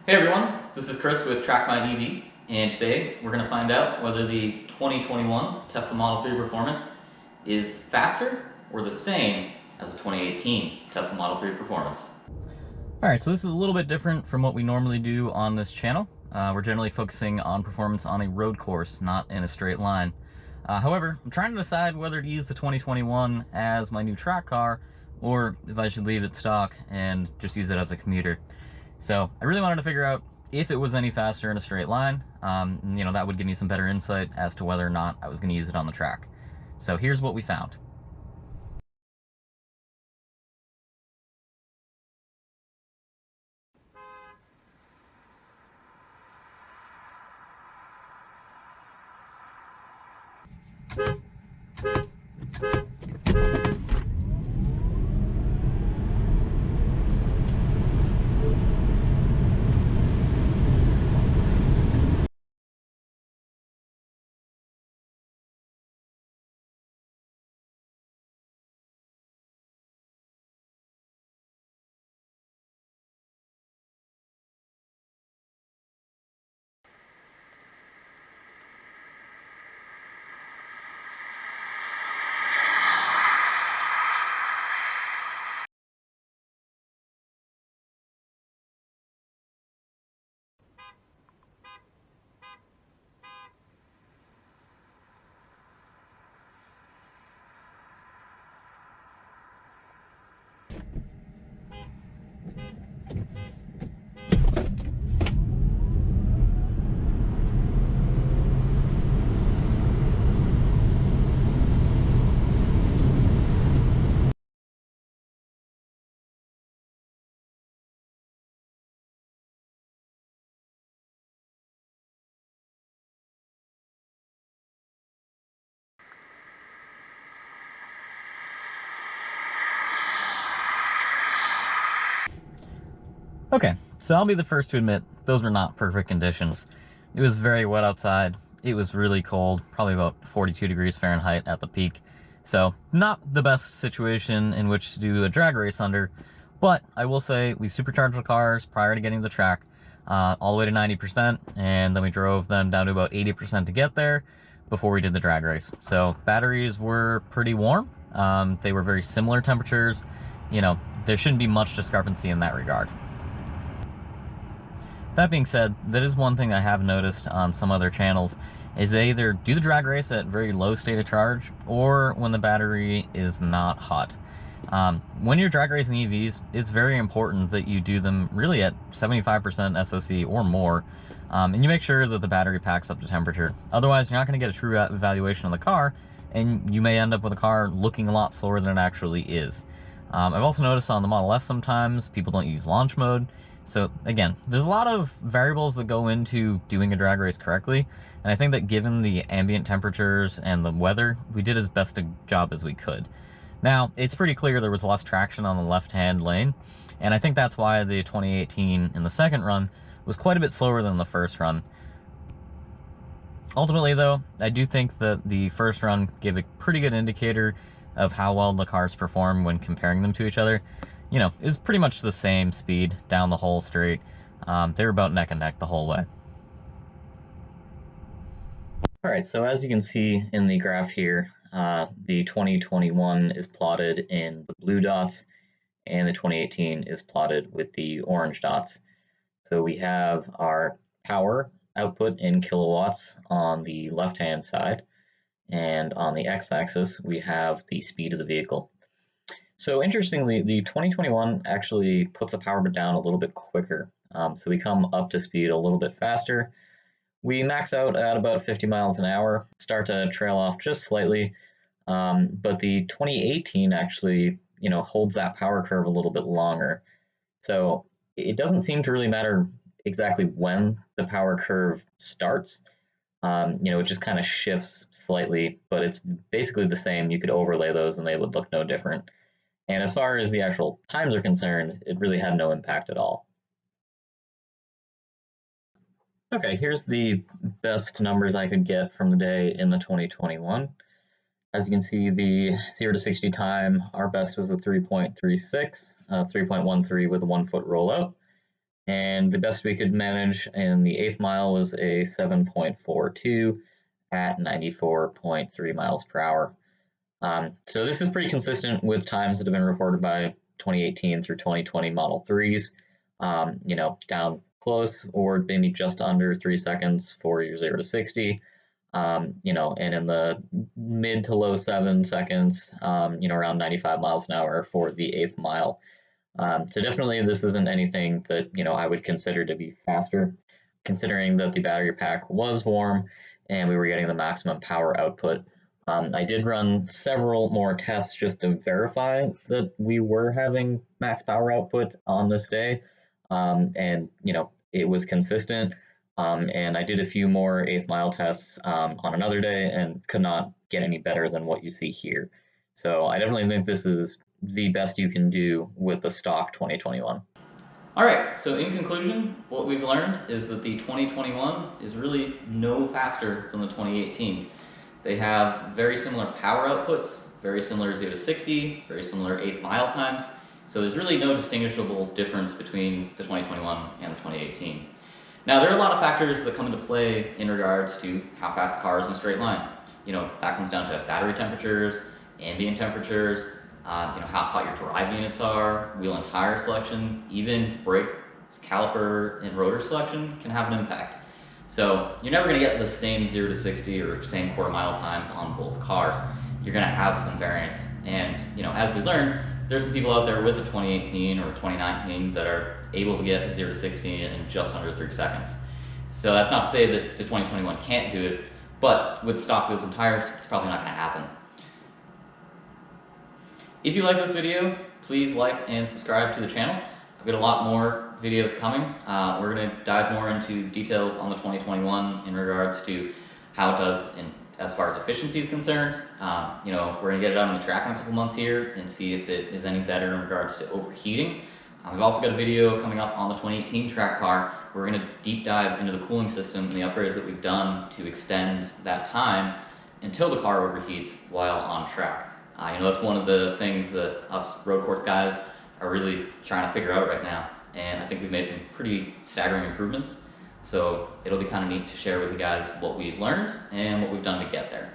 Hey everyone, this is Chris with TrackMyEV, and today we're going to find out whether the 2021 Tesla Model 3 Performance is faster or the same as the 2018 Tesla Model 3 Performance. Alright, so this is a little bit different from what we normally do on this channel. We're generally focusing on performance on a road course, not in a straight line. However, I'm trying to decide whether to use the 2021 as my new track car, or if I should leave it stock and just use it as a commuter. So I really wanted to figure out if it was any faster in a straight line. That would give me some better insight as to whether or not I was going to use it on the track. So here's what we found. Okay, so I'll be the first to admit those were not perfect conditions. It was very wet outside. It was really cold, probably about 42 degrees Fahrenheit at the peak. So not the best situation in which to do a drag race under, but I will say we supercharged the cars prior to getting to the track all the way to 90%, and then we drove them down to about 80% to get there before we did the drag race. So batteries were pretty warm. They were very similar temperatures. There shouldn't be much discrepancy in that regard. That being said, that is one thing I have noticed on some other channels, is they either do the drag race at very low state of charge, or when the battery is not hot. When you're drag racing EVs, it's very important that you do them really at 75% SOC or more, and you make sure that the battery packs up to temperature. Otherwise, you're not going to get a true evaluation of the car, and you may end up with a car looking a lot slower than it actually is. I've also noticed on the Model S sometimes people don't use launch mode. So again, there's a lot of variables that go into doing a drag race correctly, and I think that given the ambient temperatures and the weather, we did as best a job as we could. Now, it's pretty clear there was less traction on the left-hand lane, and I think that's why the 2018 in the second run was quite a bit slower than the first run. Ultimately, though, I do think that the first run gave a pretty good indicator of how well the cars perform when comparing them to each other. Is pretty much the same speed down the whole straight. They were about neck and neck the whole way. All right, so as you can see in the graph here, the 2021 is plotted in the blue dots, and the 2018 is plotted with the orange dots. So we have our power output in kilowatts on the left-hand side, and on the x-axis we have the speed of the vehicle. So interestingly, the 2021 actually puts the power bit down a little bit quicker. So we come up to speed a little bit faster. We max out at about 50 miles an hour, start to trail off just slightly, but the 2018 actually, holds that power curve a little bit longer. So it doesn't seem to really matter exactly when the power curve starts. It just kind of shifts slightly, but it's basically the same. You could overlay those and they would look no different. And as far as the actual times are concerned, it really had no impact at all. Okay, here's the best numbers I could get from the day in the 2021. As you can see, the 0 to 60 time, our best was a 3.36, 3.13 with a 1 foot rollout. and the best we could manage in the 8th mile was a 7.42 at 94.3 miles per hour. So this is pretty consistent with times that have been reported by 2018 through 2020 Model 3s, down close or maybe just under 3 seconds for your 0 to 60. And in the mid to low 7 seconds, around 95 miles an hour for the 8th mile. So definitely this isn't anything that, I would consider to be faster, considering that the battery pack was warm and we were getting the maximum power output. I did run several more tests just to verify that we were having max power output on this day. And it was consistent. And I did a few more 8th mile tests on another day and could not get any better than what you see here. So I definitely think this is the best you can do with the stock 2021. All right, so in conclusion, what we've learned is that the 2021 is really no faster than the 2018. They have very similar power outputs, very similar 0 to 60, very similar 8th mile times. So there's really no distinguishable difference between the 2021 and the 2018. Now, there are a lot of factors that come into play in regards to how fast the car is in a straight line. That comes down to battery temperatures, ambient temperatures, how hot your drive units are, wheel and tire selection, even brake, caliper, and rotor selection can have an impact. So you're never going to get the same 0 to 60 or same quarter mile times on both cars. You're going to have some variance. And as we learned, there's some people out there with the 2018 or 2019 that are able to get the 0 to 60 in just under 3 seconds. So that's not to say that the 2021 can't do it, but with stock wheels and tires, it's probably not going to happen. If you like this video, please like and subscribe to the channel. I've got a lot more videos coming. We're going to dive more into details on the 2021 in regards to how it does as far as efficiency is concerned. We're going to get it out on the track in a couple months here and see if it is any better in regards to overheating. We've also got a video coming up on the 2018 track car. We're going to deep dive into the cooling system and the upgrades that we've done to extend that time until the car overheats while on track. That's one of the things that us road course guys are really trying to figure out right now. And I think we've made some pretty staggering improvements. So it'll be kind of neat to share with you guys what we've learned and what we've done to get there.